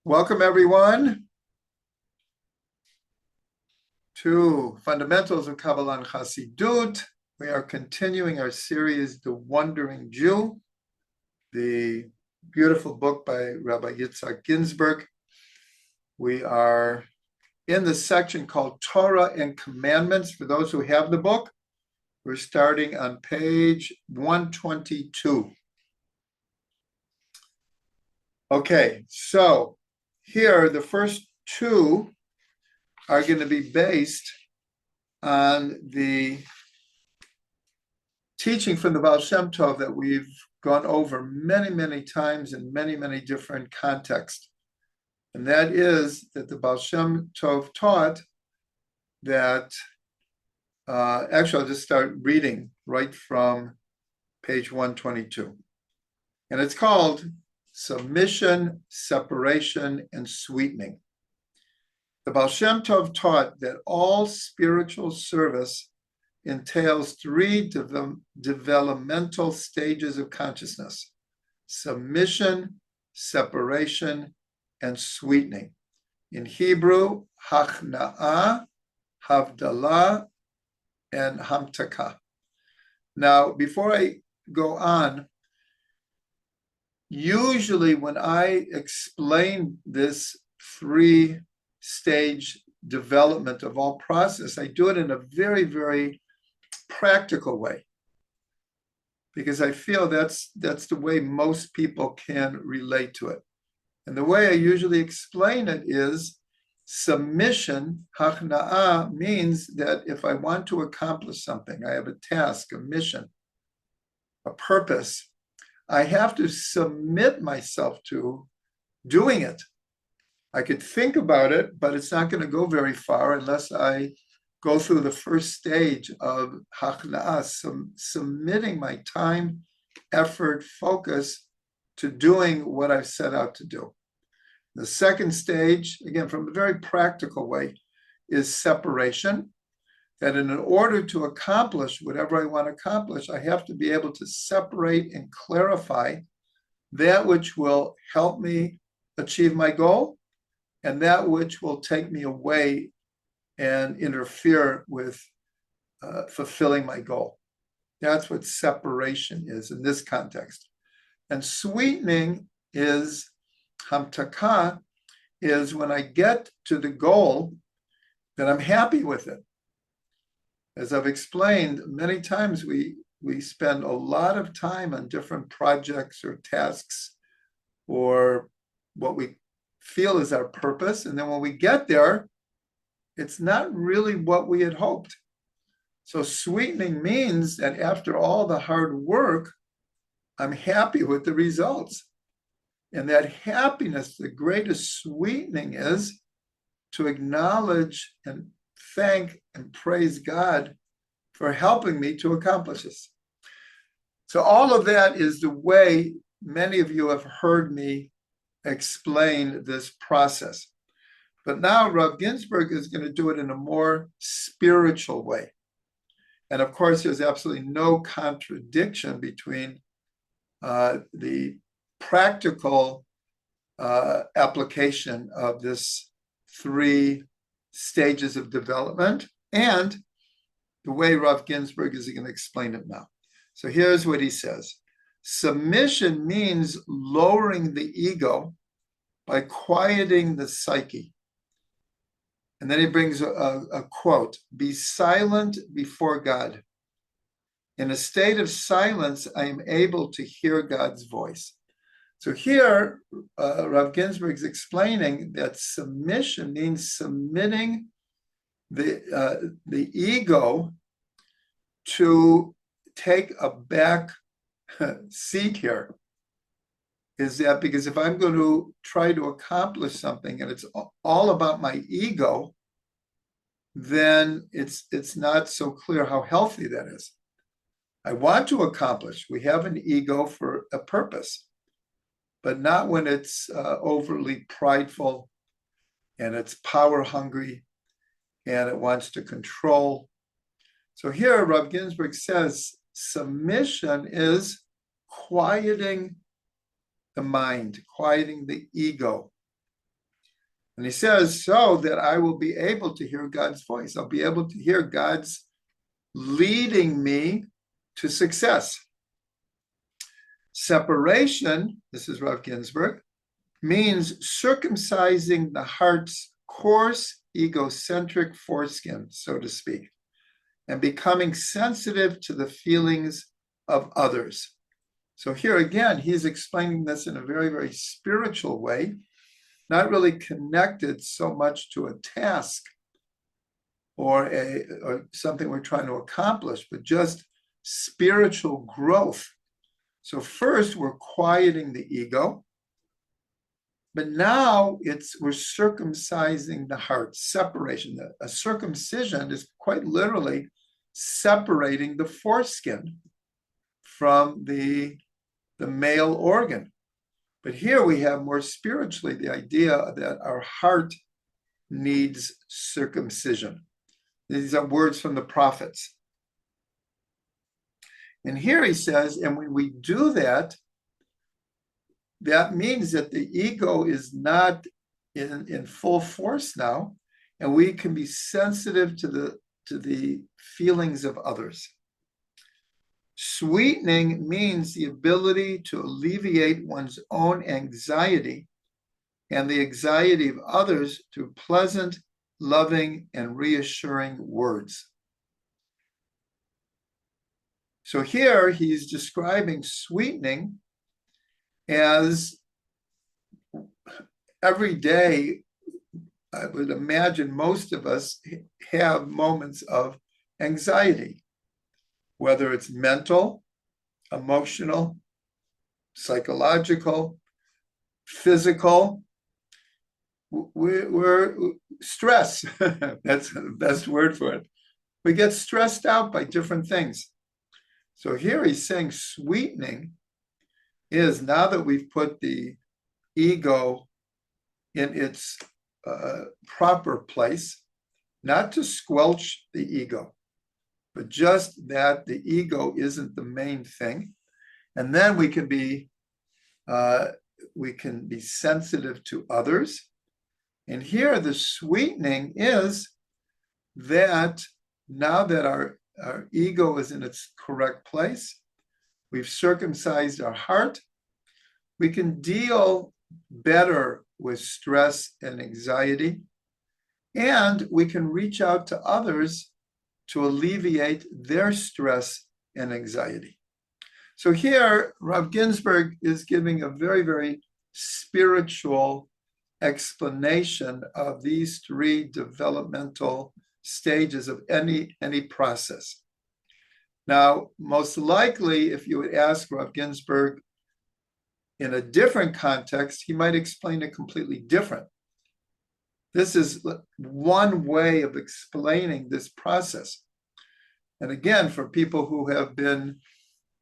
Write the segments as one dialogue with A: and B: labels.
A: Welcome, everyone, to Fundamentals of Kabbalah and Chassidut. We are continuing our series, The Wandering Jew, the beautiful book by Rabbi Yitzhak Ginsburg. We are in the section called Torah and Commandments. For those who have the book, we're starting on page 122. Okay, so here, the first two are going to be based on the teaching from the Ba'al Shem Tov that we've gone over many, many times in many, many different contexts. And that is that the Ba'al Shem Tov taught that, actually, I'll just start reading right from page 122. And it's called Submission, Separation, and Sweetening. The Ba'al Shem Tov taught that all spiritual service entails three developmental stages of consciousness: submission, separation, and sweetening. In Hebrew, Hachna'ah, Havdalah, and Hamtakah. Now, before I go on, usually when I explain this three-stage development of all process, I do it in a very, very practical way, because I feel that's the way most people can relate to it. And the way I usually explain it is submission, Hachna'ah, means that if I want to accomplish something, I have a task, a mission, a purpose, I have to submit myself to doing it. I could think about it, but it's not going to go very far unless I go through the first stage of Hachna'ah, submitting my time, effort, focus to doing what I've set out to do. The second stage, again, from a very practical way, is separation. That in order to accomplish whatever I want to accomplish, I have to be able to separate and clarify that which will help me achieve my goal and that which will take me away and interfere with fulfilling my goal. That's what separation is in this context. And sweetening is, Hamtakah, is when I get to the goal that I'm happy with it. As I've explained many times, we spend a lot of time on different projects or tasks or what we feel is our purpose. And then when we get there, it's not really what we had hoped. So sweetening means that after all the hard work, I'm happy with the results. And that happiness, the greatest sweetening is to acknowledge and thank and praise God for helping me to accomplish this. So all of that is the way many of you have heard me explain this process. But now Rav Ginsburg is going to do it in a more spiritual way. And of course, there's absolutely no contradiction between the practical application of this three stages of development and the way Rav Ginsburg is going to explain it now. So here's what he says. Submission means lowering the ego by quieting the psyche. And then he brings a quote: be silent before God. In a state of silence, I am able to hear God's voice. So here, Rav Ginsburg is explaining that submission means submitting the ego to take a back seat here. Is that because if I'm going to try to accomplish something and it's all about my ego, then it's not so clear how healthy that is. I want to accomplish. We have an ego for a purpose, but not when it's overly prideful and it's power hungry and it wants to control. So here, Rav Ginsburg says submission is quieting the mind, quieting the ego, And he says, so that I will be able to hear God's voice. I'll be able to hear God's leading me to success. Separation, this is Rav Ginsburg, means circumcising the heart's coarse, egocentric foreskin, so to speak, and becoming sensitive to the feelings of others. So here again, he's explaining this in a very, very spiritual way, not really connected so much to a task or something we're trying to accomplish, but just spiritual growth. So first, we're quieting the ego, but now we're circumcising the heart, separation. A circumcision is quite literally separating the foreskin from the male organ. But here we have more spiritually the idea that our heart needs circumcision. These are words from the prophets. And here he says, and when we do that, that means that the ego is not in full force now, and we can be sensitive to the feelings of others. Sweetening means the ability to alleviate one's own anxiety and the anxiety of others through pleasant, loving, and reassuring words. So here he's describing sweetening as every day. I would imagine most of us have moments of anxiety, whether it's mental, emotional, psychological, physical. We're stress. That's the best word for it. We get stressed out by different things. So here he's saying sweetening is, now that we've put the ego in its proper place, not to squelch the ego, but just that the ego isn't the main thing. And then we can be sensitive to others. And here the sweetening is that now that our ego is in its correct place, we've circumcised our heart, we can deal better with stress and anxiety, and we can reach out to others to alleviate their stress and anxiety. So here, Rav Ginsburg is giving a very, very spiritual explanation of these three developmental stages of any process. Now, most likely, if you would ask Rav Ginsburg in a different context, he might explain it completely different. This is one way of explaining this process. And again, for people who have been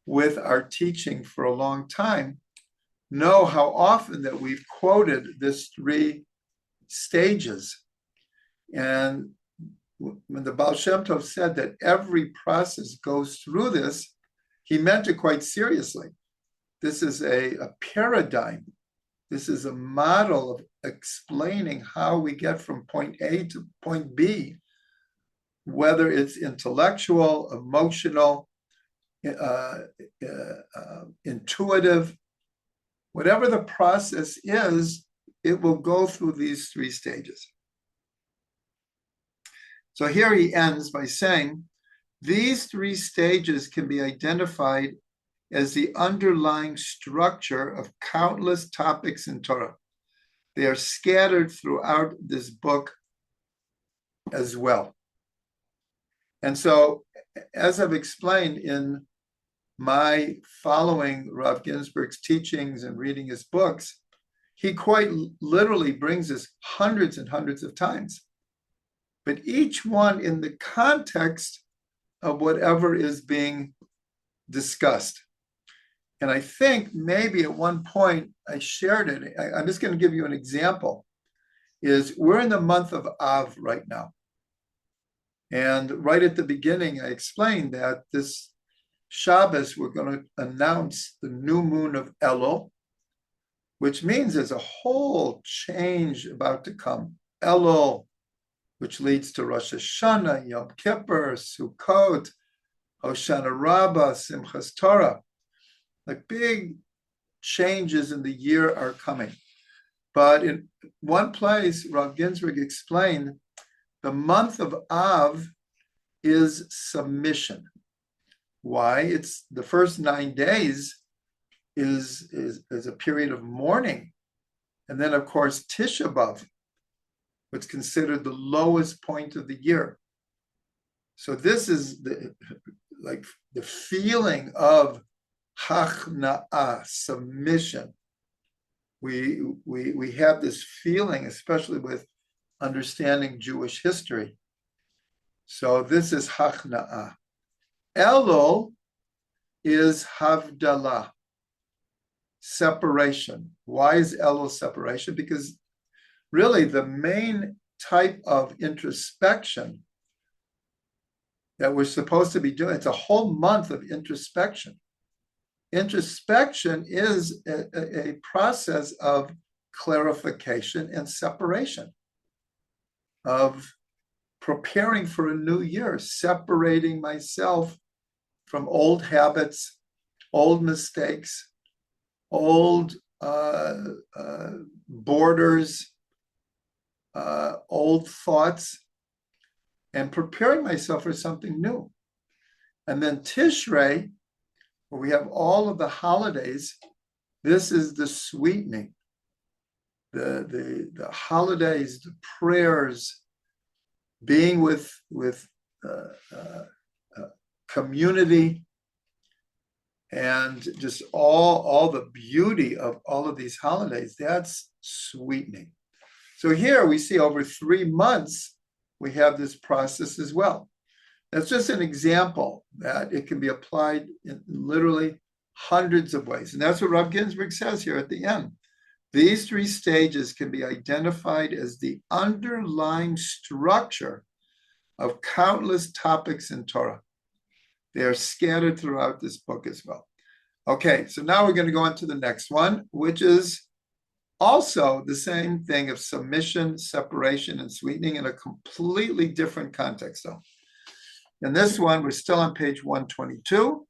A: with our teaching for a long time, know how often that we've quoted this three stages. And when the Ba'al Shem Tov said that every process goes through this, he meant it quite seriously. This is a paradigm. This is a model of explaining how we get from point A to point B, whether it's intellectual, emotional, intuitive, whatever the process is, it will go through these three stages. So here he ends by saying, these three stages can be identified as the underlying structure of countless topics in Torah. They are scattered throughout this book as well. And so, as I've explained in my following Rav Ginsburg's teachings and reading his books, he quite literally brings us hundreds and hundreds of times, but each one in the context of whatever is being discussed. And I think maybe at one point I shared it. I'm just going to give you an example. Is we're in the month of Av right now. And right at the beginning, I explained that this Shabbos, we're going to announce the new moon of Elul. which means there's a whole change about to come. Elul, which leads to Rosh Hashanah, Yom Kippur, Sukkot, Hoshana Rabbah, Simchas Torah. Like big changes in the year are coming. But in one place, Rav Ginsburg explained, the month of Av is submission. Why? It's the first 9 days is a period of mourning. And then, of course, Tisha B'Av, what's considered the lowest point of the year. So this is the feeling of Hachna'ah, submission. We have this feeling, especially with understanding Jewish history. So this is Hachna'ah. Elul is Havdalah, separation. Why is Elul separation? Because really the main type of introspection that we're supposed to be doing, it's a whole month of introspection. Introspection is a process of clarification and separation, of preparing for a new year, separating myself from old habits, old mistakes, old borders, old thoughts, and preparing myself for something new. And then Tishrei, where we have all of the holidays, this is the sweetening. The holidays, the prayers, being with community, and just all the beauty of all of these holidays, that's sweetening. So here we see over 3 months, we have this process as well. That's just an example that it can be applied in literally hundreds of ways. And that's what Rav Ginsburg says here at the end. These 3 stages can be identified as the underlying structure of countless topics in Torah. They are scattered throughout this book as well. Okay, so now we're going to go on to the next one, which is also the same thing of submission, separation, and sweetening in a completely different context, though. In this one, we're still on page 122,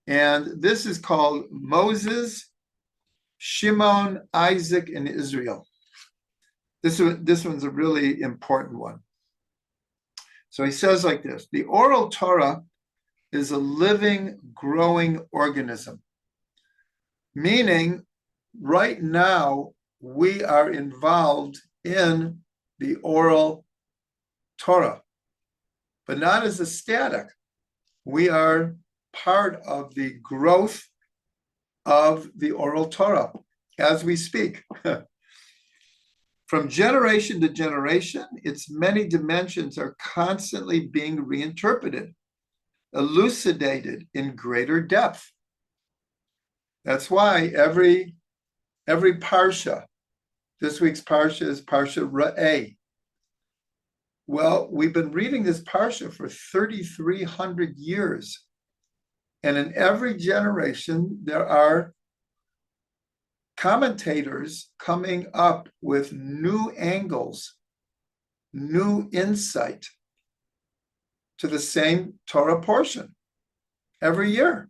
A: and this is called Moses, Shimon, Isaac, and Israel. This one's a really important one. So he says like this: the oral Torah is a living, growing organism, meaning right now we are involved in the oral Torah, but not as a static. We are part of the growth of the oral Torah as we speak. From generation to generation, its many dimensions are constantly being reinterpreted, elucidated in greater depth. That's why every parsha, this week's parsha is Parsha Re'eh. Well, we've been reading this parsha for 3,300 years. And in every generation, there are commentators coming up with new angles, new insight to the same Torah portion every year.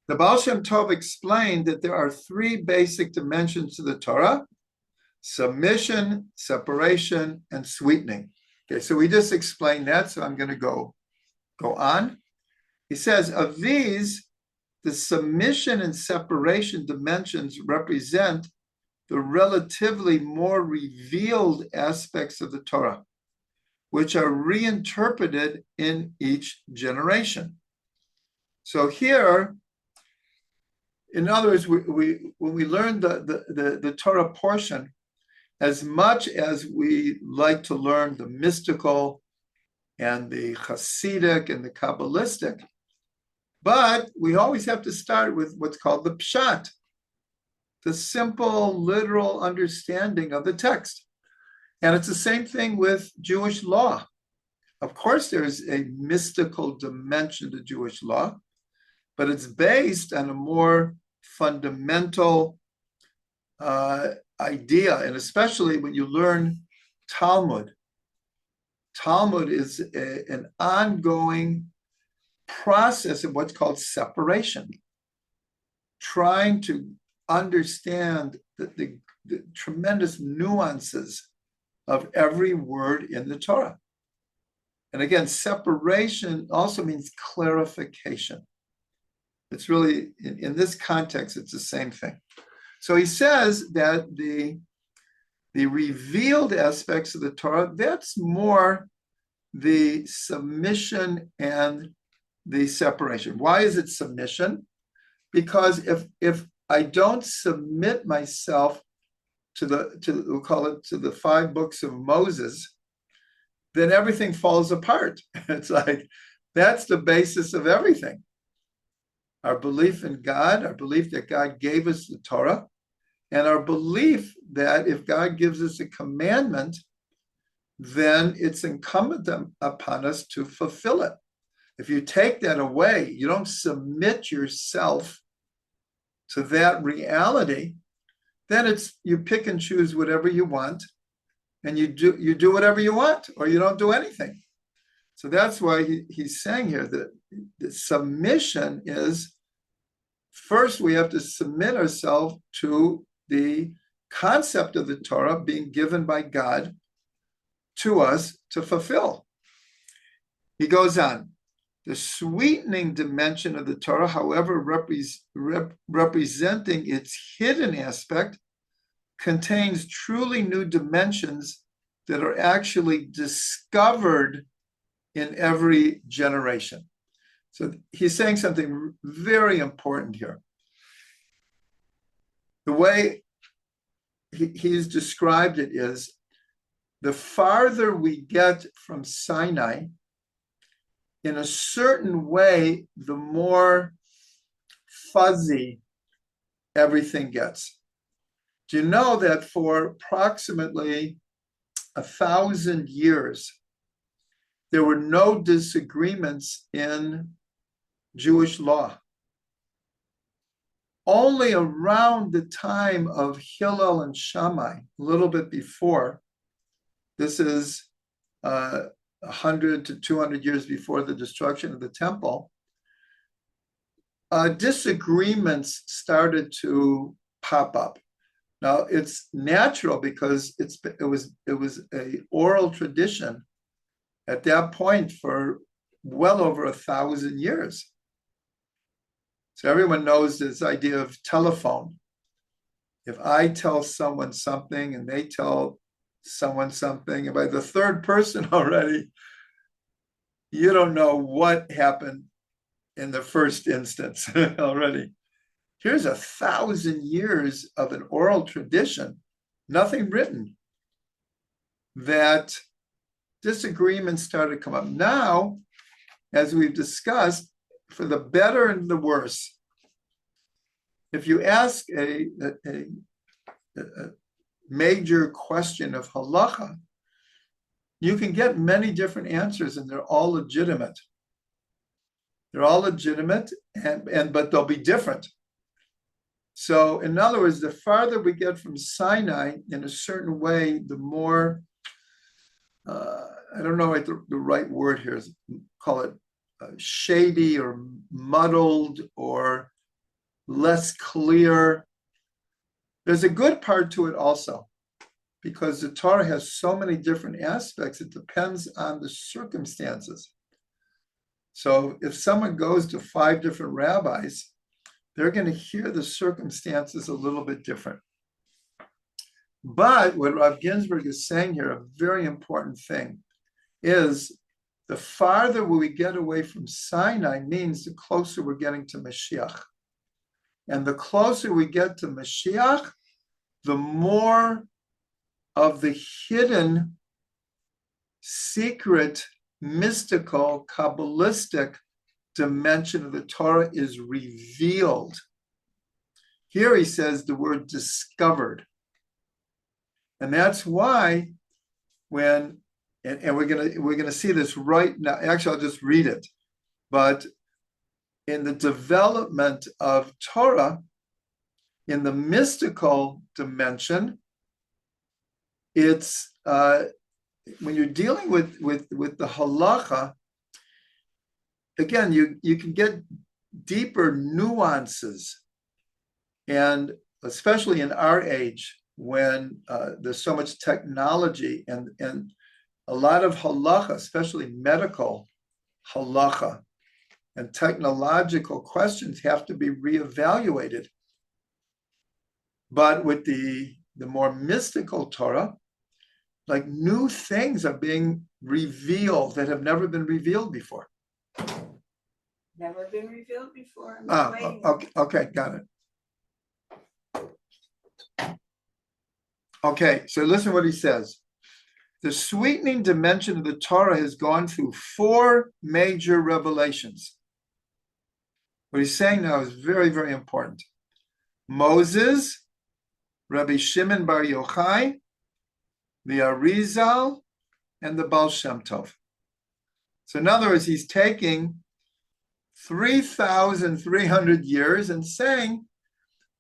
A: The Ba'al Shem Tov explained that there are 3 basic dimensions to the Torah: submission, separation, and sweetening. Okay, so we just explained that, so I'm going to go on. He says, of these, the submission and separation dimensions represent the relatively more revealed aspects of the Torah, which are reinterpreted in each generation. So here, in other words, when we learn the Torah portion, as much as we like to learn the mystical and the Hasidic and the Kabbalistic, but we always have to start with what's called the pshat, the simple, literal understanding of the text. And it's the same thing with Jewish law. Of course, there's a mystical dimension to Jewish law, but it's based on a more fundamental idea, and especially when you learn Talmud. Talmud is an ongoing process of what's called separation, trying to understand the tremendous nuances of every word in the Torah. And again, separation also means clarification. It's really, in this context, it's the same thing. So he says that the revealed aspects of the Torah, that's more the submission and the separation. Why is it submission? Because if I don't submit myself we'll call it to the 5 books of Moses, then everything falls apart. It's like, that's the basis of everything. Our belief in God, our belief that God gave us the Torah, and our belief that if God gives us a commandment, then it's incumbent upon us to fulfill it. If you take that away, you don't submit yourself to that reality, then you pick and choose whatever you want, and you do whatever you want, or you don't do anything. So that's why he's saying here that the submission is, first we have to submit ourselves to the concept of the Torah being given by God to us to fulfill. He goes on. The sweetening dimension of the Torah, however, representing its hidden aspect, contains truly new dimensions that are actually discovered in every generation. So he's saying something very important here. The way he's described it is, the farther we get from Sinai, in a certain way, the more fuzzy everything gets. Do you know that for approximately 1,000 years, there were no disagreements in Jewish law? Only around the time of Hillel and Shammai, a little bit before, this is 100 to 200 years before the destruction of the temple, disagreements started to pop up. Now it's natural because it was an oral tradition at that point for well over 1,000 years. So everyone knows this idea of telephone. If I tell someone something and they tell someone something, and by the third person already, you don't know what happened in the first instance already. Here's 1,000 years of an oral tradition, nothing written, that disagreements started to come up. Now, as we've discussed, for the better and the worse, if you ask a major question of halacha, you can get many different answers, and they're all legitimate. They're all legitimate, but they'll be different. So, in other words, the farther we get from Sinai in a certain way, the more, I don't know what the right word here is, call it shady or muddled or less clear. There's a good part to it also, because the Torah has so many different aspects. It depends on the circumstances. So if someone goes to 5 different rabbis, they're going to hear the circumstances a little bit different. But what Rav Ginsburg is saying here, a very important thing, is the farther we get away from Sinai means the closer we're getting to Mashiach. And the closer we get to Mashiach, the more of the hidden, secret, mystical, Kabbalistic dimension of the Torah is revealed. Here he says the word discovered. And that's why when, and we're gonna see this right now. Actually, I'll just read it. But in the development of Torah, in the mystical dimension, it's when you're dealing with the halacha, again, you can get deeper nuances, and especially in our age when there's so much technology and a lot of halacha, especially medical halacha and technological questions, have to be reevaluated. But with the more mystical Torah, like new things are being revealed that have never been revealed before.
B: Never been revealed before.
A: Okay, got it. Okay, so listen what he says. The sweetening dimension of the Torah has gone through 4 major revelations. What he's saying now is very, very important. Moses, Rabbi Shimon Bar Yochai, the Arizal, and the Ba'al Shem Tov. So in other words, he's taking 3,300 years and saying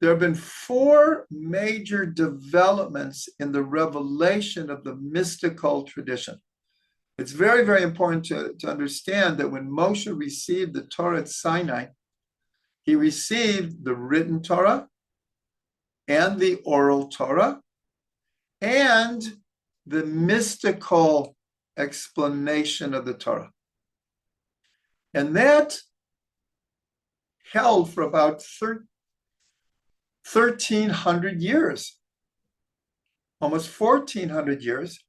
A: there have been 4 major developments in the revelation of the mystical tradition. It's very, very important to understand that when Moshe received the Torah at Sinai, he received the written Torah and the oral Torah and the mystical explanation of the Torah. And that held for about 1,300 years, almost 1,400 years.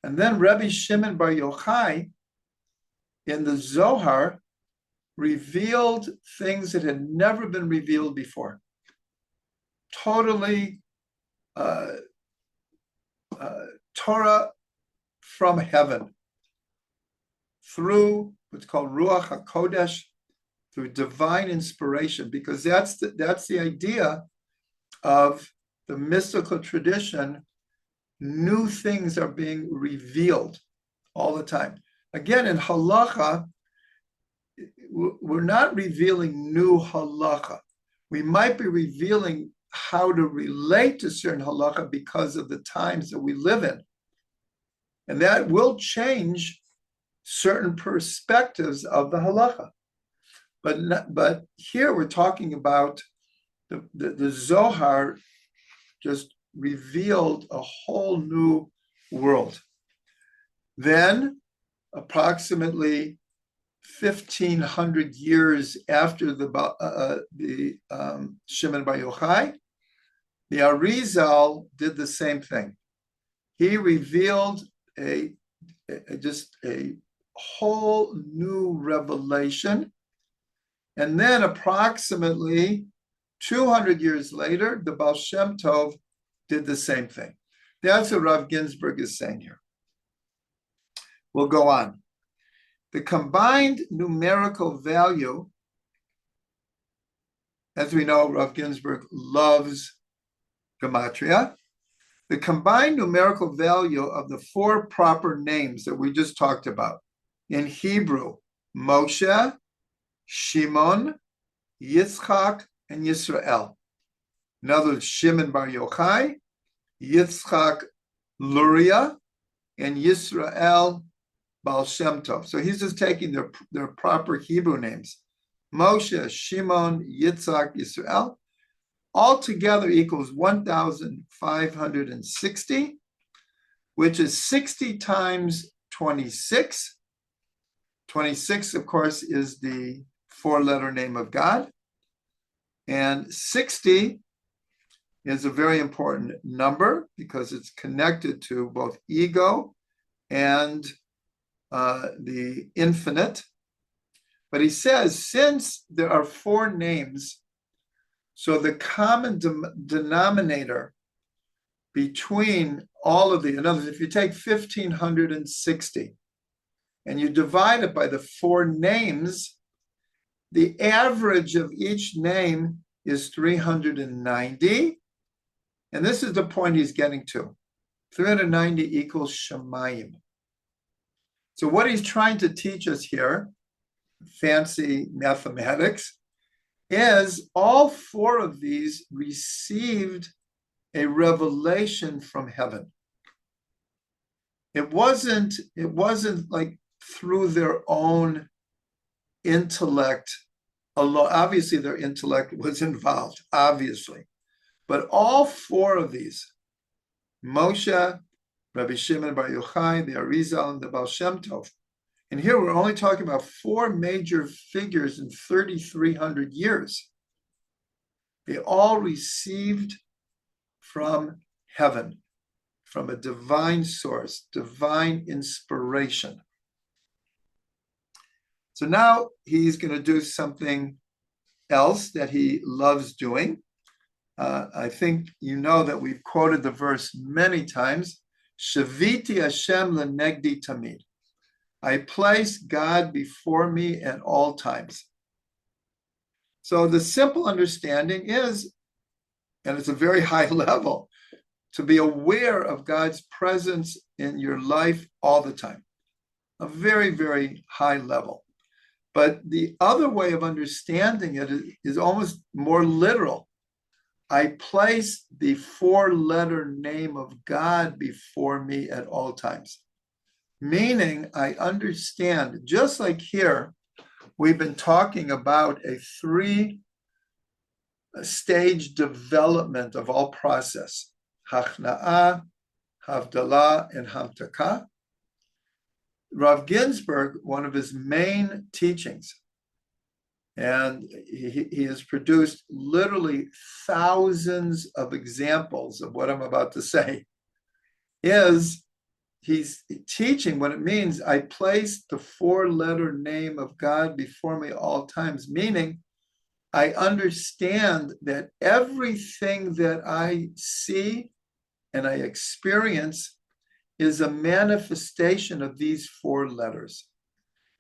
A: And then Rabbi Shimon Bar Yochai in the Zohar revealed things that had never been revealed before. Totally Torah from heaven through what's called Ruach HaKodesh, through divine inspiration, because that's the idea of the mystical tradition. New things are being revealed all the time. Again, in halacha, we're not revealing new halacha. We might be revealing how to relate to certain halacha because of the times that we live in. And that will change certain perspectives of the halacha. But here we're talking about the Zohar just revealed a whole new world. Then, approximately 1,500 years after the Shimon Bar Yochai, the Arizal did the same thing. He revealed a whole new revelation. And then approximately 200 years later, the Ba'al Shem Tov did the same thing. That's what Rav Ginsburg is saying here. We'll go on. The combined numerical value, as we know, Rav Ginsburg loves gematria. The combined numerical value of the 4 proper names that we just talked about in Hebrew, Moshe, Shimon, Yitzchak, and Yisrael. In other words, Shimon Bar Yochai, Yitzchak Luria, and Yisrael Ba'al Shem Tov. So he's just taking their proper Hebrew names. Moshe, Shimon, Yitzchak, Yisrael. All together equals 1,560, which is 60 times 26. 26, of course, is the 4-letter name of God. And 60 is a very important number because it's connected to both ego and the infinite. But he says, since there are 4 names, so the common denominator between all of the, in other words, if you take 1,560 and you divide it by the 4 names, the average of each name is 390. And this is the point he's getting to. 390 equals Shemayim. So what he's trying to teach us here, fancy mathematics, is all four of these received a revelation from heaven. It wasn't like through their own intellect alone. Obviously, their intellect was involved, obviously. But all four of these, Moshe, Rabbi Shimon Bar Yochai, the Arizal, and the Ba'al Shem Tov. And here we're only talking about four major figures in 3,300 years. They all received from heaven, from a divine source, divine inspiration. So now he's going to do something else that he loves doing. I think you know that we've quoted the verse many times. Shaviti Hashem lenegdi tamid. I place God before me at all times. So the simple understanding is, and it's a very high level, to be aware of God's presence in your life all the time. A very, very high level. But the other way of understanding it is almost more literal. I place the four-letter name of God before me at all times. Meaning, I understand, just like here, we've been talking about a three-stage development of all process. Hachna'ah, Havdalah, and Hamtakah. Rav Ginsburg, one of his main teachings, and he has produced literally thousands of examples of what I'm about to say, is he's teaching what it means. I place the four-letter name of God before me all times, meaning I understand that everything that I see and I experience is a manifestation of these four letters.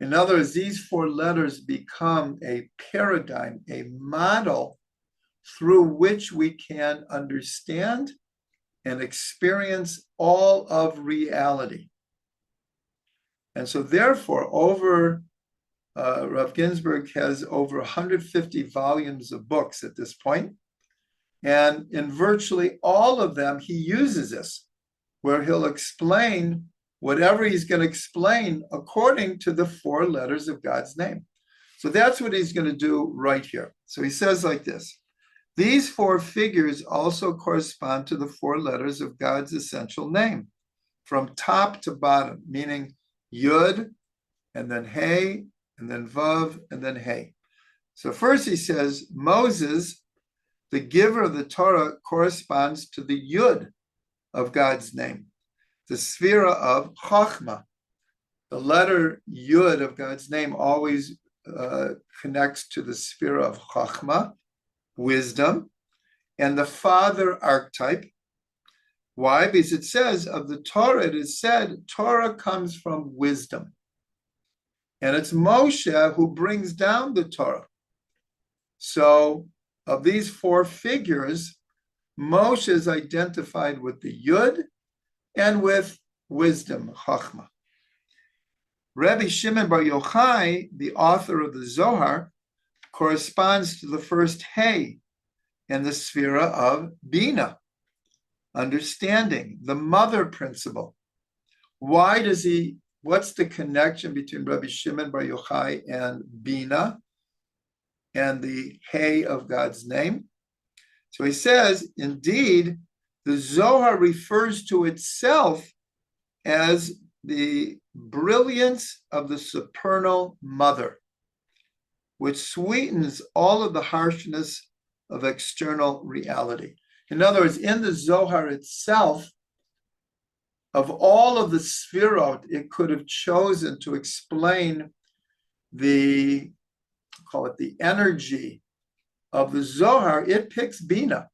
A: In other words, these four letters become a paradigm, a model through which we can understand and experience all of reality. And so therefore, Rav Ginsburg has over 150 volumes of books at this point. And in virtually all of them, he uses this, where he'll explain whatever he's going to explain according to the four letters of God's name. So that's what he's going to do right here. So he says like this: these four figures also correspond to the four letters of God's essential name, from top to bottom, meaning Yud, and then Hey, and then Vav, and then Hey. So first he says, Moses, the giver of the Torah, corresponds to the Yud of God's name, the sphera of Chachma. The letter Yud of God's name always connects to the sphera of Chachma, wisdom, and the father archetype. Why? Because it says of the Torah, it is said, Torah comes from wisdom. And it's Moshe who brings down the Torah. So of these four figures, Moshe is identified with the Yud and with wisdom, Chachma. Rabbi Shimon Bar Yochai, the author of the Zohar, corresponds to the first Hey and the sphera of Bina, understanding, the mother principle. What's the connection between Rabbi Shimon Bar Yochai and Bina and the Hey of God's name? So he says, indeed, the Zohar refers to itself as the brilliance of the supernal mother, which sweetens all of the harshness of external reality. In other words, in the Zohar itself, of all of the sphirot it could have chosen to explain the energy of the Zohar, it picks Bina,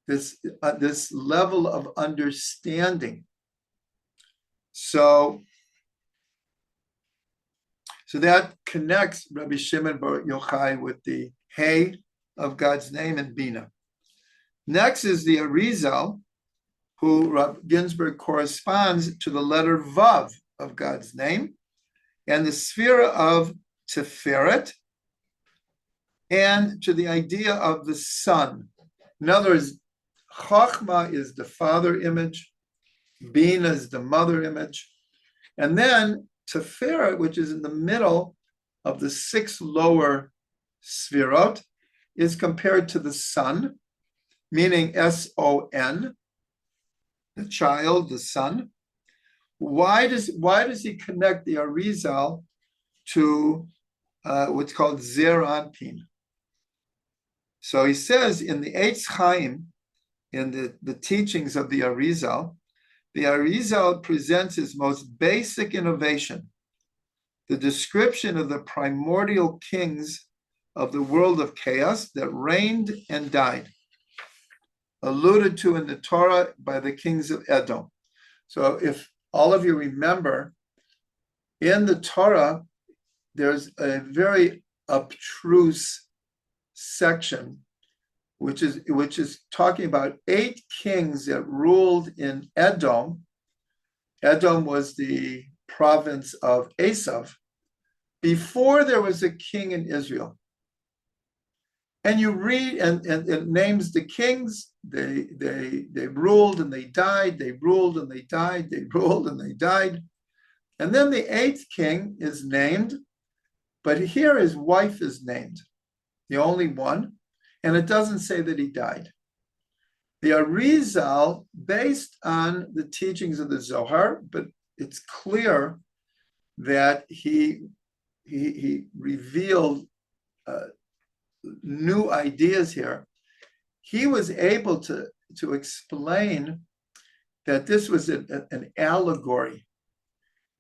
A: this level of understanding. So that connects Rabbi Shimon Bar Yochai with the Hey of God's name and Bina. Next is the Arizal, who Rav Ginsburg corresponds to the letter Vav of God's name, and the sphera of Tiferet, and to the idea of the son. In other words, Chachma is the father image, Bina is the mother image, and then Teferet, which is in the middle of the 6 lower Sfirot, is compared to the son, meaning S-O-N, the child, the son. Why does he connect the Arizal to what's called Zer Anpin? So he says in the Eitz Chaim, in the teachings of the Arizal presents his most basic innovation, the description of the primordial kings of the world of chaos that reigned and died, alluded to in the Torah by the kings of Edom. So if all of you remember, in the Torah, there's a very abstruse section, which is talking about 8 kings that ruled in Edom. Edom was the province of Esav, before there was a king in Israel. And you read, and it names the kings. They ruled and they died. They ruled and they died. They ruled and they died. And then the 8th king is named, but here his wife is named, the only one, and it doesn't say that he died. The Arizal, based on the teachings of the Zohar, but it's clear that he revealed new ideas here. He was able to explain that this was an allegory,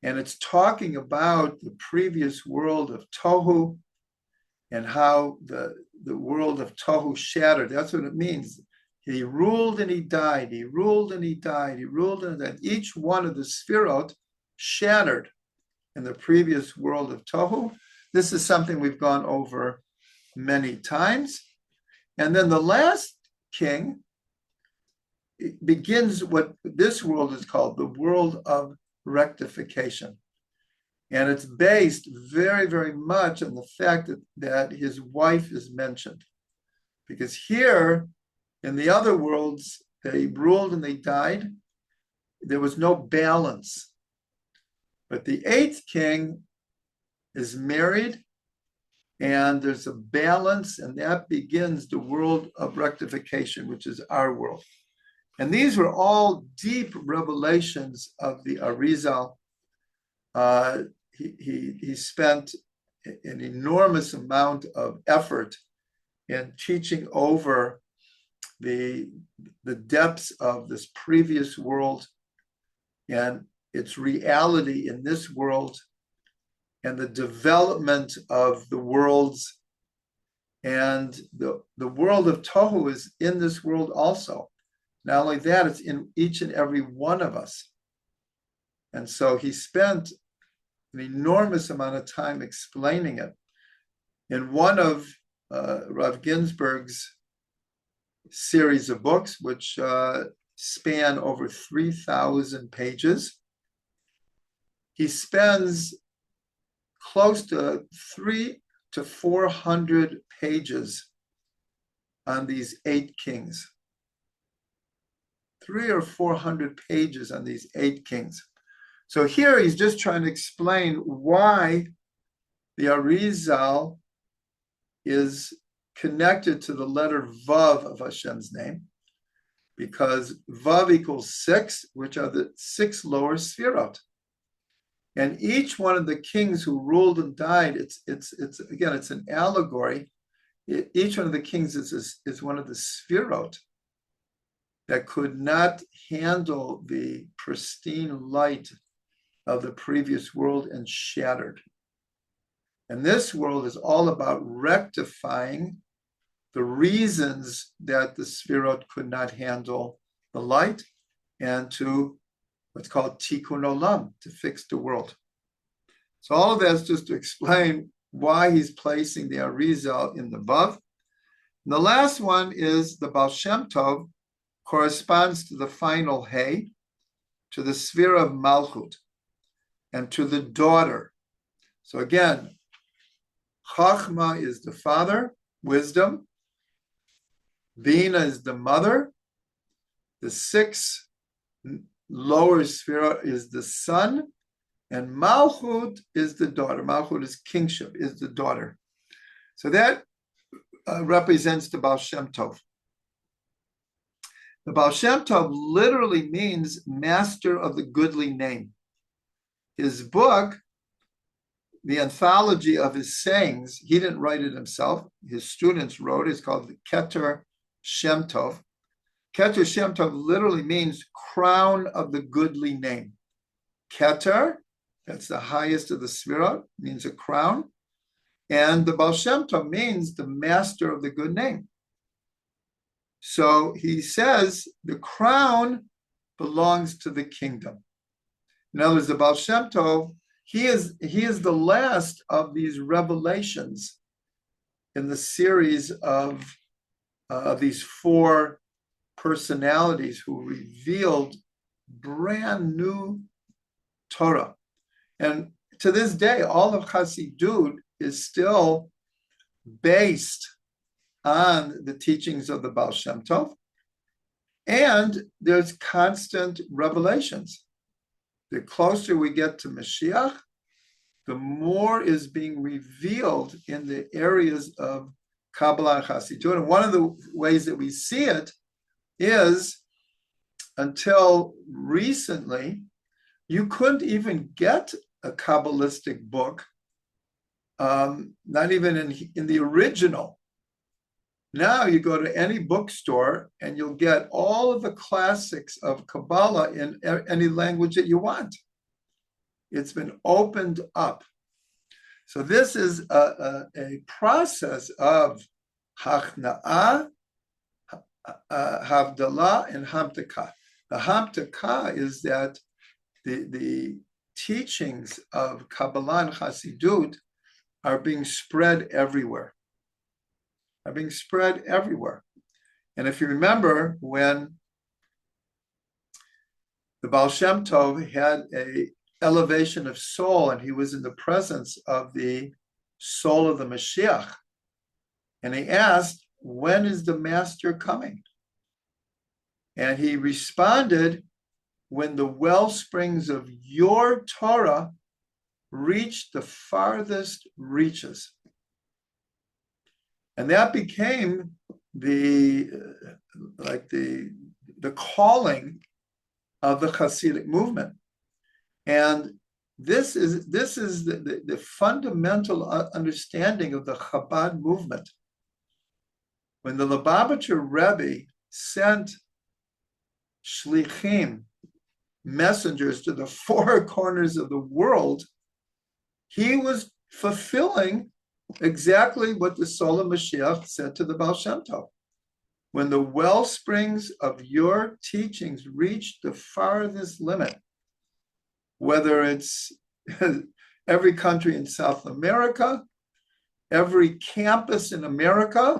A: and it's talking about the previous world of Tohu and how the world of Tohu shattered. That's what it means. He ruled and he died. He ruled and he died. He ruled and died. Each one of the Sfirot shattered in the previous world of Tohu. This is something we've gone over many times. And then the last king begins what this world is called the world of rectification. And it's based very, very much on the fact that his wife is mentioned. Because here, in the other worlds, they ruled and they died. There was no balance. But the 8th king is married, and there's a balance, and that begins the world of rectification, which is our world. And these were all deep revelations of the Arizal. He spent an enormous amount of effort in teaching over the depths of this previous world and its reality in this world, and the development of the worlds. And the world of Tohu is in this world also. Not only that, it's in each and every one of us. And so he spent an enormous amount of time explaining it. In one of Rav Ginsburg's series of books, which span over 3,000 pages, he spends close to 300 to 400 pages on these 8 kings. 300 or 400 pages on these 8 kings. So here he's just trying to explain why the Arizal is connected to the letter Vav of Hashem's name, because Vav equals 6, which are the 6 lower Sfirot. And each one of the kings who ruled and died, it's an allegory. Each one of the kings is one of the Sfirot that could not handle the pristine light of the previous world and shattered. And this world is all about rectifying the reasons that the Sfirot could not handle the light, and to what's called Tikkun Olam, to fix the world. So all of that is just to explain why he's placing the Arizal in the Vav. And the last one is the Ba'al Shem Tov, corresponds to the final Hey, to the sphere of Malchut, and to the daughter. So again, Chachma is the father, wisdom. Bina is the mother. The 6 lower sphere is the son. And Malchut is the daughter. Malchut is kingship, is the daughter. So that represents the Ba'al Shem Tov. The Ba'al Shem Tov literally means master of the goodly name. His book, the anthology of his sayings, he didn't write it himself. His students wrote it. It's called the Keter Shem Tov. Keter Shem Tov literally means crown of the goodly name. Keter, that's the highest of the Svirot, means a crown. And the Ba'al Shem Tov means the master of the good name. So he says the crown belongs to the kingdom. In other words, the Ba'al Shem Tov, he is the last of these revelations in the series of these 4 personalities who revealed brand new Torah. And to this day, all of Chassidut is still based on the teachings of the Ba'al Shem Tov. And there's constant revelations. The closer we get to Mashiach, the more is being revealed in the areas of Kabbalah and Chassidut. And one of the ways that we see it is, until recently, you couldn't even get a Kabbalistic book, not even in the original. Now you go to any bookstore and you'll get all of the classics of Kabbalah in any language that you want. It's been opened up. So this is a process of Hachna'ah, Havdalah, and Hamtakah. The Hamtakah is that the teachings of Kabbalah and Chassidut are being spread everywhere. And if you remember, when the Ba'al Shem Tov had a elevation of soul and he was in the presence of the soul of the Mashiach, and he asked, when is the master coming? And he responded, when the well springs of your Torah reach the farthest reaches. And that became the calling of the Hasidic movement. And this is the fundamental understanding of the Chabad movement. When the Lubavitcher Rebbe sent shlichim, messengers, to the 4 corners of the world, he was fulfilling exactly what the Soul of Mashiach said to the Ba'al Shem Tov. When the well springs of your teachings reach the farthest limit, whether it's every country in South America, every campus in America,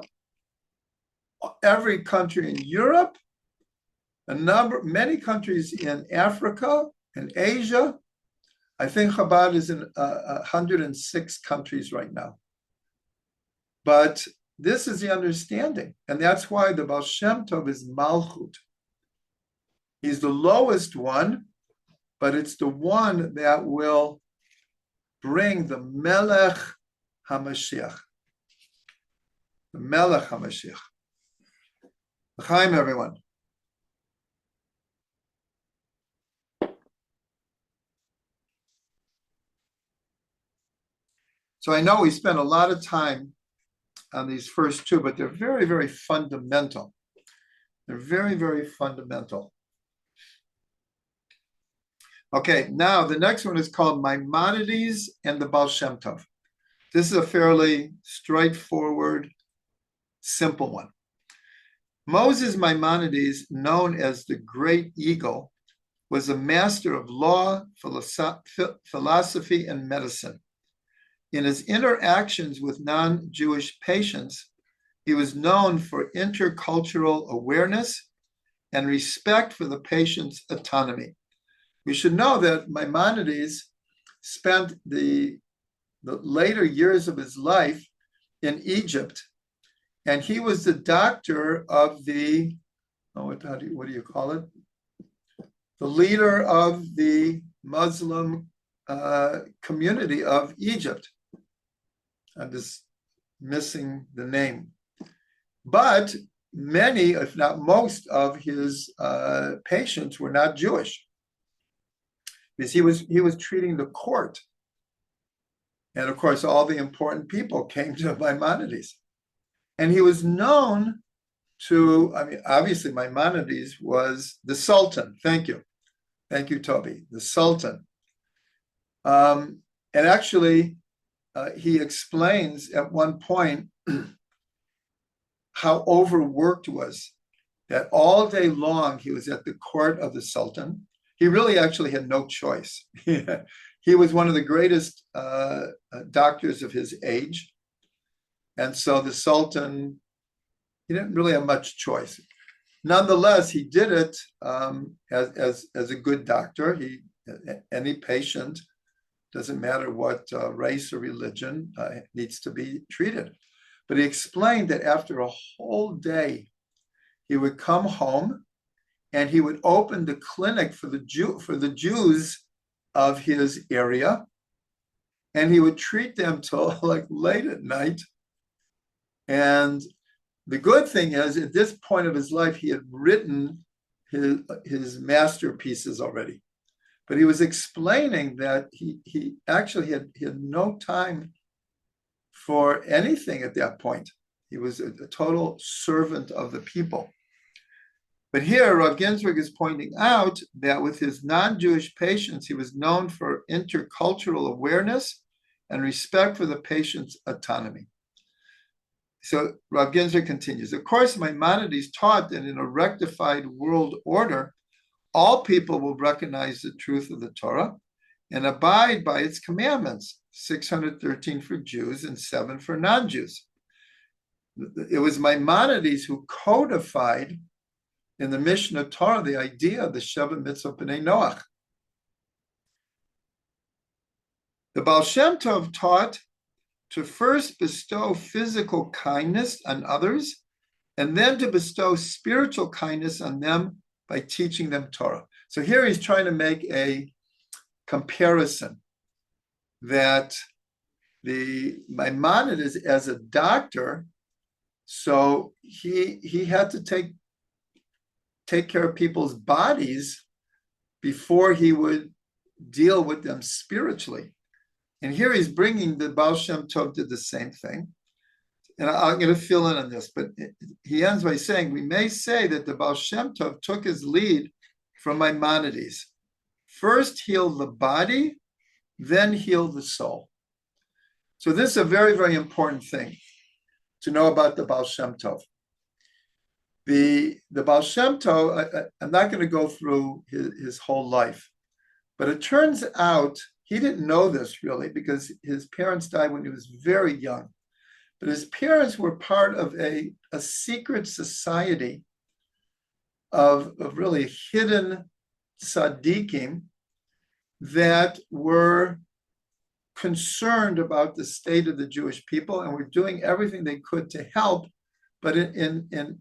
A: every country in Europe, many countries in Africa and Asia. I think Chabad is in 106 countries right now. But this is the understanding, and that's why the Ba'al Shem Tov is Malchut. He's the lowest one, but it's the one that will bring the Melech HaMashiach. The Melech HaMashiach. L'chaim, everyone. So I know we spent a lot of time on these first 2, but they're very, very fundamental. They're very, very fundamental. Okay, now the next one is called Maimonides and the Ba'al Shem Tov. This is a fairly straightforward, simple one. Moses Maimonides, known as the Great Eagle, was a master of law, philosophy, and medicine. In his interactions with non-Jewish patients, he was known for intercultural awareness and respect for the patient's autonomy. We should know that Maimonides spent the later years of his life in Egypt, And he was the doctor of the, what do you call it? The leader of the Muslim community of Egypt. I'm just missing the name. But many, if not most, of his patients were not Jewish, because he was treating the court. And of course, all the important people came to Maimonides. And he was known to, obviously Maimonides was the Sultan. Thank you. Thank you, Toby. The Sultan. And actually, he explains at one point how overworked was, that all day long he was at the court of the Sultan. He really actually had no choice. He was one of the greatest doctors of his age. And so the Sultan, he didn't really have much choice. Nonetheless, he did it as a good doctor. Any patient, doesn't matter what race or religion, needs to be treated. But he explained that after a whole day, he would come home and he would open the clinic for the Jews of his area, and he would treat them till like late at night. And the good thing is, at this point of his life, he had written his masterpieces already. But he was explaining that he actually had no time for anything at that point. He was a total servant of the people. But here, Rav Ginsburg is pointing out that with his non-Jewish patients, he was known for intercultural awareness and respect for the patient's autonomy. So Rav Ginsburg continues, of course, Maimonides taught that in a rectified world order, all people will recognize the truth of the Torah and abide by its commandments, 613 for Jews and 7 for non-Jews. It was Maimonides who codified in the Mishnah Torah the idea of the Sheva Mitzvah B'nai Noach. The Ba'al Shem Tov taught to first bestow physical kindness on others, and then to bestow spiritual kindness on them by teaching them Torah. So here he's trying to make a comparison that the Maimonides as a doctor, so he had to take care of people's bodies before he would deal with them spiritually. And here he's bringing the Ba'al Shem Tov to the same thing. And I'm going to fill in on this, but he ends by saying, we may say that the Ba'al Shem Tov took his lead from Maimonides. First heal the body, then heal the soul. So this is a very, very important thing to know about the Ba'al Shem Tov. The Ba'al Shem Tov, I'm not going to go through his whole life, but it turns out he didn't know this really because his parents died when he was very young. But his parents were part of a secret society of really hidden tzaddikim that were concerned about the state of the Jewish people and were doing everything they could to help, but in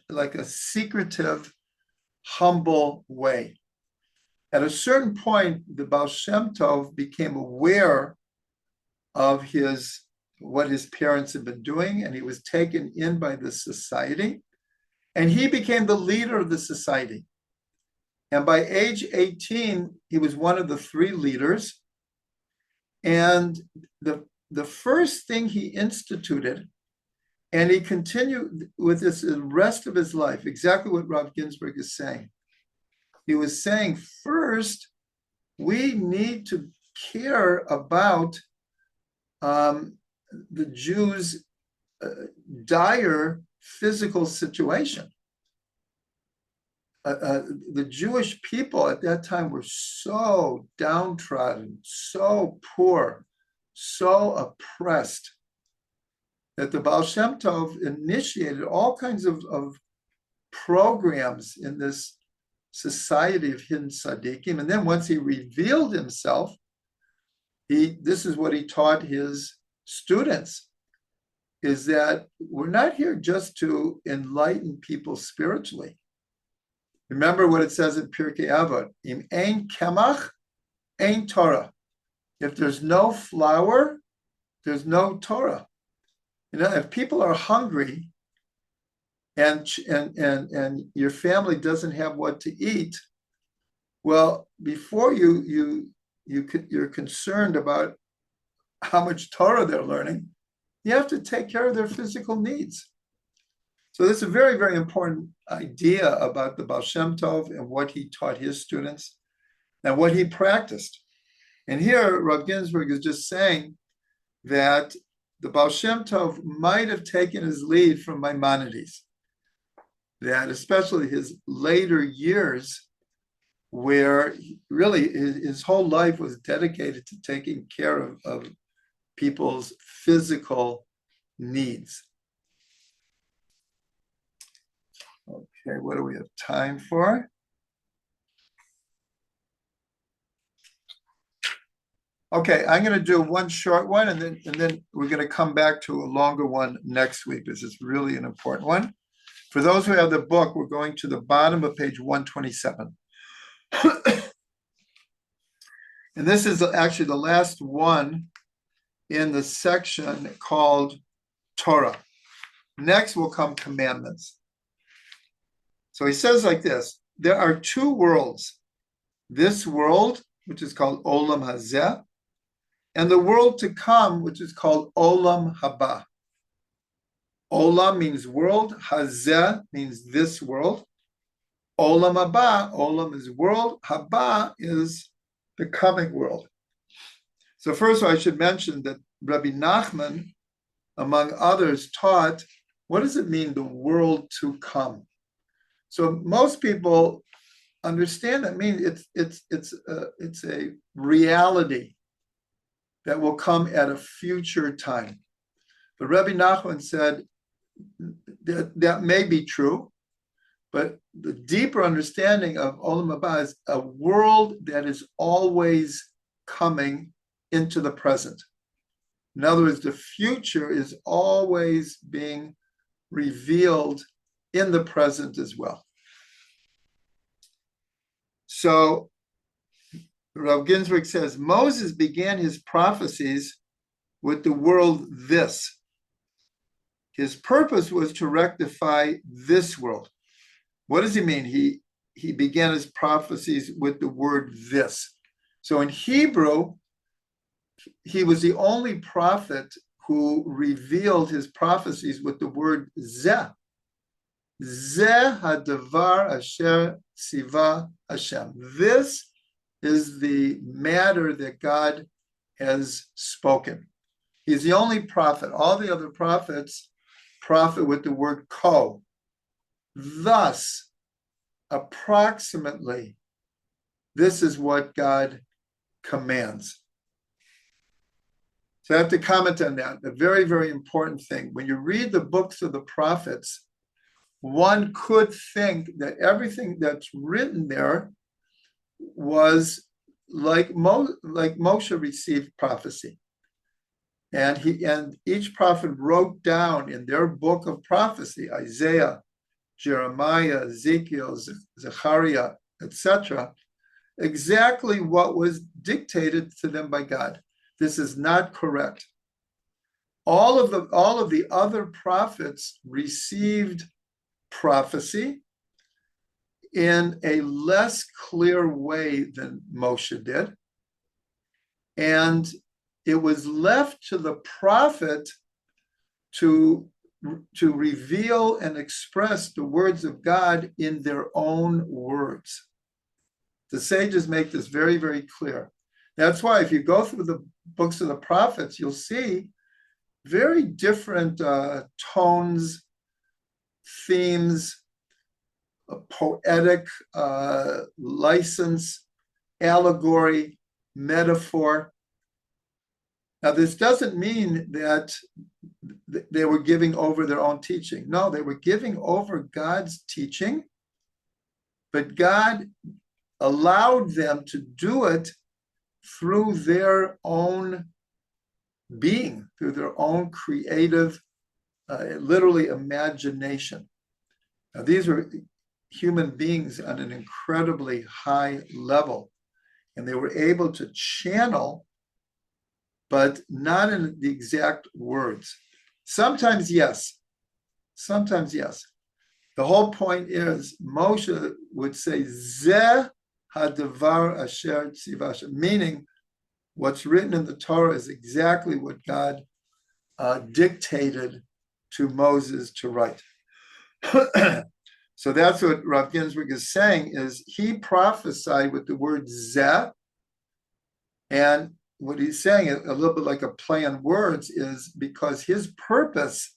A: like a secretive, humble way. At a certain point, the Ba'al Shem Tov became aware of what his parents had been doing, and he was taken in by the society, and he became the leader of the society. And by age 18, he was one of the 3 leaders. And the first thing he instituted, and he continued with this the rest of his life, exactly what Rav Ginsburg is saying. He was saying, first, we need to care about the Jews' dire physical situation. The Jewish people at that time were so downtrodden, so poor, so oppressed, that the Ba'al Shem Tov initiated all kinds of programs in this society of hidden tzaddikim. And then once he revealed himself, this is what he taught his students, is that we're not here just to enlighten people spiritually. Remember what it says in Pirkei Avot, Im ein kemach, ein Torah. If there's no flour, there's no Torah. If people are hungry and your family doesn't have what to eat, well, before you're concerned about how much Torah they're learning, you have to take care of their physical needs. So this is a very, very important idea about the Ba'al Shem Tov and what he taught his students and what he practiced. And here, Rav Ginsburg is just saying that the Ba'al Shem Tov might have taken his lead from Maimonides, that especially his later years, where really his whole life was dedicated to taking care of people's physical needs. Okay, what do we have time for? Okay, I'm going to do one short one, and then we're going to come back to a longer one next week. This is really an important one. For those who have the book, we're going to the bottom of page 127. And this is actually the last one in the section called Torah. Next will come commandments. So he says like this, there are two worlds, this world, which is called Olam HaZeh, and the world to come, which is called Olam Haba. Olam means world, Hazeh means this world. Olam Haba, Olam is world, Haba is the coming world. So first of all, I should mention that Rabbi Nachman, among others, taught, what does it mean, the world to come? So most people understand that means it's a reality that will come at a future time. But Rabbi Nachman said that may be true, but the deeper understanding of Olam Haba is a world that is always coming into the present. In other words, the future is always being revealed in the present as well. So Rav Ginsburg says, Moses began his prophecies with the world this. His purpose was to rectify this world. What does he mean? He began his prophecies with the word this. So in Hebrew, he was the only prophet who revealed his prophecies with the word zeh. Zeh hadavar asher tziva Hashem. This is the matter that God has spoken. He's the only prophet. All the other prophets prophet with the word ko. Thus, approximately, this is what God commands. So I have to comment on that. A very, very important thing. When you read the books of the prophets, one could think that everything that's written there was like Moshe received prophecy. And each prophet wrote down in their book of prophecy, Isaiah, Jeremiah, Ezekiel, Zechariah, etc., exactly what was dictated to them by God. This is not correct. All of the other prophets received prophecy in a less clear way than Moshe did. And it was left to the prophet to reveal and express the words of God in their own words. The sages make this very, very clear. That's why if you go through the books of the prophets, you'll see very different tones, themes, poetic license, allegory, metaphor. Now, this doesn't mean that they were giving over their own teaching. No, they were giving over God's teaching, but God allowed them to do it through their own being, through their own creative literally imagination. Now, these were human beings on an incredibly high level, and they were able to channel, but not in the exact words. Sometimes yes, sometimes yes. The whole point is Moshe would say, Zeh hadavar asher tzivash, meaning what's written in the Torah is exactly what God dictated to Moses to write. So that's what Rav Ginsburg is saying, is he prophesied with the word Zeh, and what he's saying, a little bit like a play on words, is because his purpose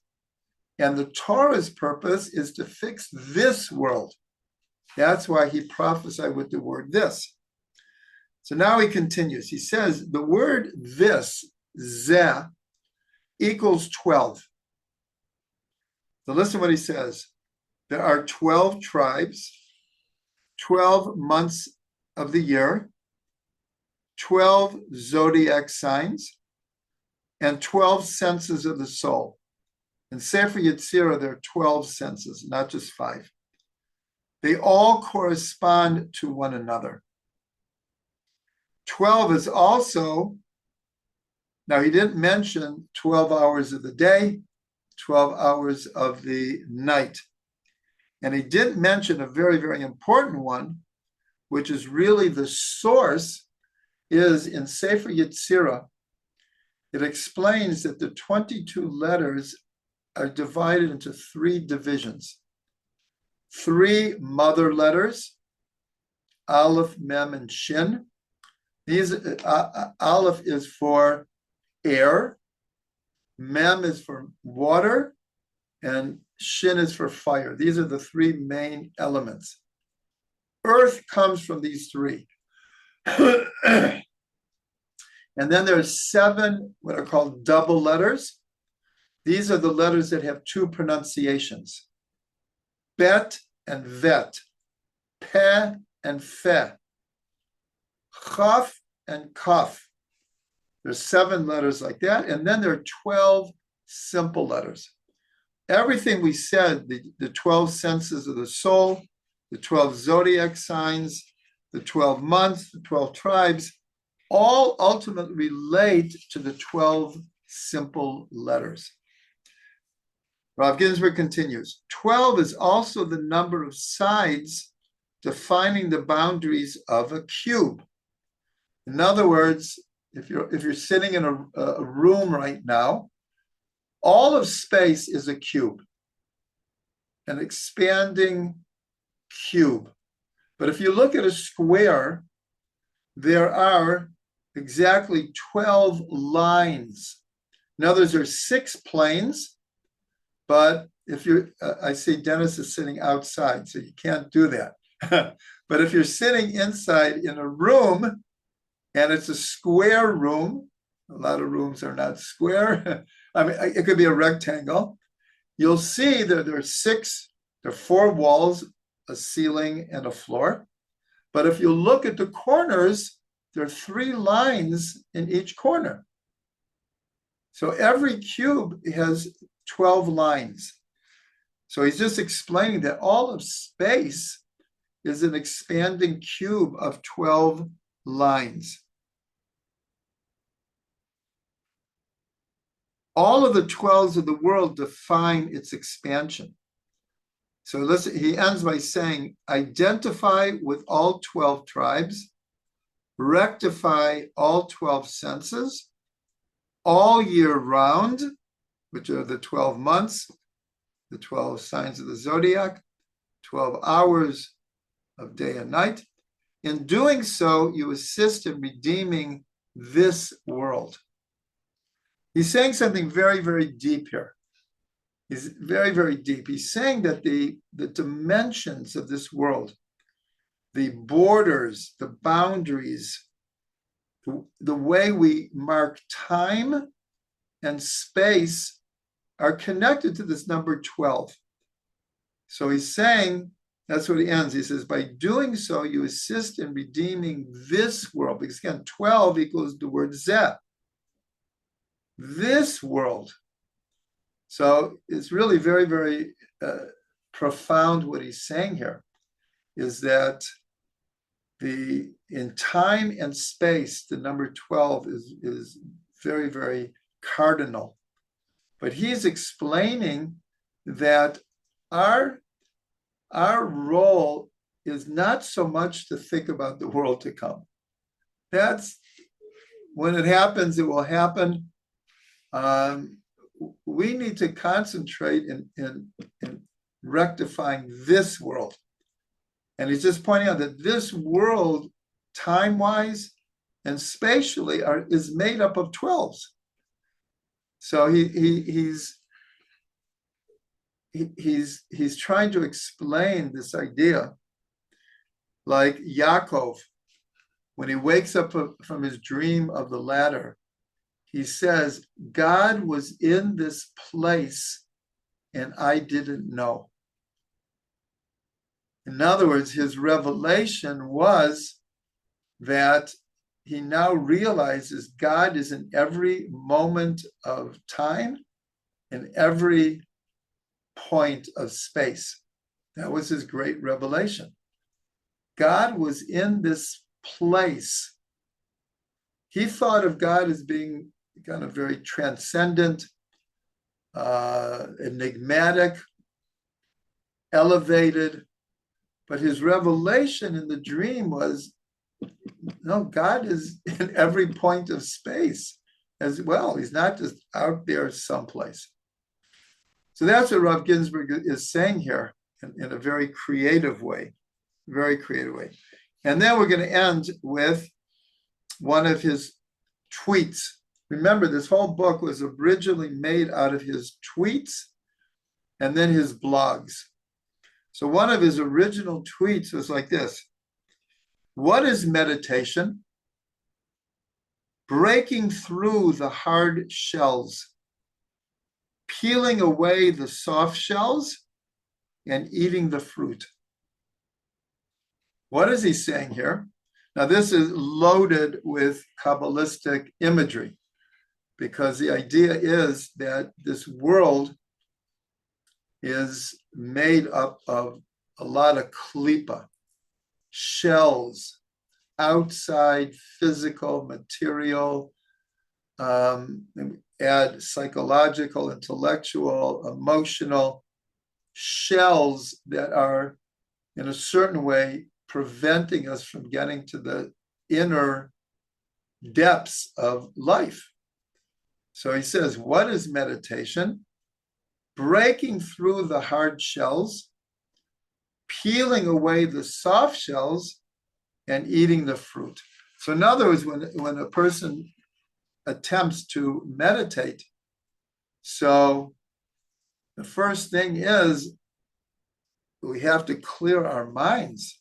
A: and the Torah's purpose is to fix this world. That's why he prophesied with the word this. So now he continues. He says the word this, Zeh, equals 12. So listen to what he says. There are 12 tribes, 12 months of the year, 12 zodiac signs, and 12 senses of the soul. In Sefer Yetzirah, there are 12 senses, not just 5. They all correspond to one another. 12 is also, now he didn't mention 12 hours of the day, 12 hours of the night. And he did mention a very, very important one, which is really the source, is in Sefer Yetzirah. It explains that the 22 letters are divided into 3 divisions. 3 mother letters, Aleph, Mem, and Shin. These Aleph is for air, Mem is for water, and Shin is for fire. These are the 3 main elements. Earth comes from these 3. And then there's 7 what are called double letters. These are the letters that have 2 pronunciations. Bet and vet. Peh and fe. Chaf and kaf. There's 7 letters like that. And then there are 12 simple letters. Everything we said, the 12 senses of the soul, the 12 zodiac signs, the 12 months, the 12 tribes, all ultimately relate to the 12 simple letters. Rav Ginsburg continues, 12 is also the number of sides defining the boundaries of a cube. In other words, if you're sitting in a room right now, all of space is a cube, an expanding cube. But if you look at a square, there are exactly 12 lines. In other words, there's 6 planes, but if you're, I see Dennis is sitting outside, so you can't do that. But if you're sitting inside in a room, and it's a square room, a lot of rooms are not square. I mean, it could be a rectangle. You'll see that there are 4 walls, a ceiling, and a floor. But if you look at the corners, there are 3 lines in each corner. So every cube has 12 lines. So he's just explaining that all of space is an expanding cube of 12 lines. All of the 12s of the world define its expansion. So listen, he ends by saying, identify with all 12 tribes, rectify all 12 senses, all year round, which are the 12 months, the 12 signs of the zodiac, 12 hours of day and night. In doing so, you assist in redeeming this world. He's saying something very, very deep here. He's very, very deep. He's saying that the dimensions of this world, the borders, the boundaries, the way we mark time and space are connected to this number 12. So he's saying, that's what he ends. He says, by doing so, you assist in redeeming this world. Because again, 12 equals the word Zeh. This world. So it's really very, very profound what he's saying here, is that in time and space, the number 12 is very, very cardinal. But he's explaining that our role is not so much to think about the world to come. That's when it happens, it will happen. We need to concentrate in rectifying this world. And he's just pointing out that this world, time-wise and spatially, is made up of 12s. So he's trying to explain this idea, like Yaakov, when he wakes up from his dream of the ladder, he says, God was in this place and I didn't know. In other words, his revelation was that he now realizes God is in every moment of time, in every point of space. That was his great revelation. God was in this place. He thought of God as being kind of very transcendent, enigmatic, elevated. But his revelation in the dream was, no, God is in every point of space as well. He's not just out there someplace. So that's what Rav Ginsburg is saying here in a very creative way, very creative way. And then we're going to end with one of his tweets. Remember, this whole book was originally made out of his tweets and then his blogs. So one of his original tweets was like this: what is meditation? Breaking through the hard shells, peeling away the soft shells, and eating the fruit. What is he saying here? Now, this is loaded with Kabbalistic imagery, because the idea is that this world is made up of a lot of klipa, shells, outside physical, material, add psychological, intellectual, emotional shells that are in a certain way preventing us from getting to the inner depths of life. So he says, what is meditation? Breaking through the hard shells, peeling away the soft shells, and eating the fruit. So in other words, when a person attempts to meditate, so the first thing is we have to clear our minds.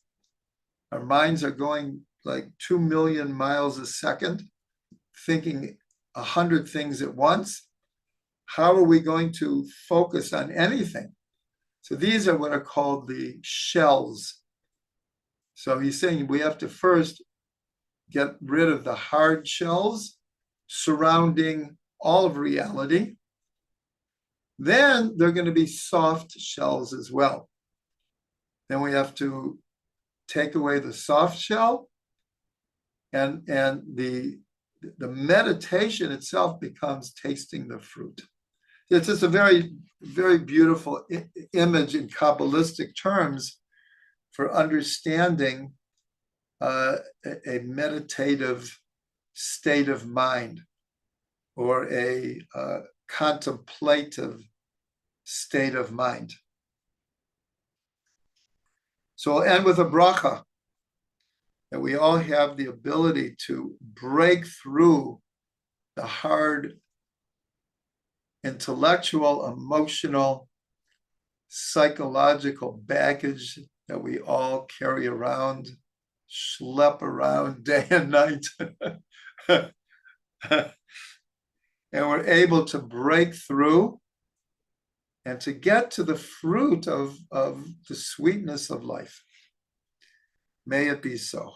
A: Our minds are going like 2 million miles a second, thinking 100 things at once. How are we going to focus on anything? So these are what are called the shells. So he's saying we have to first get rid of the hard shells surrounding all of reality. Then there are going to be soft shells as well. Then we have to take away the soft shell, and the meditation itself becomes tasting the fruit. It's just a very, very beautiful image in Kabbalistic terms for understanding a meditative state of mind, or a contemplative state of mind. So I'll end with a bracha, that we all have the ability to break through the hard intellectual, emotional, psychological baggage that we all carry around, schlep around day and night. And we're able to break through and to get to the fruit of the sweetness of life. May it be so.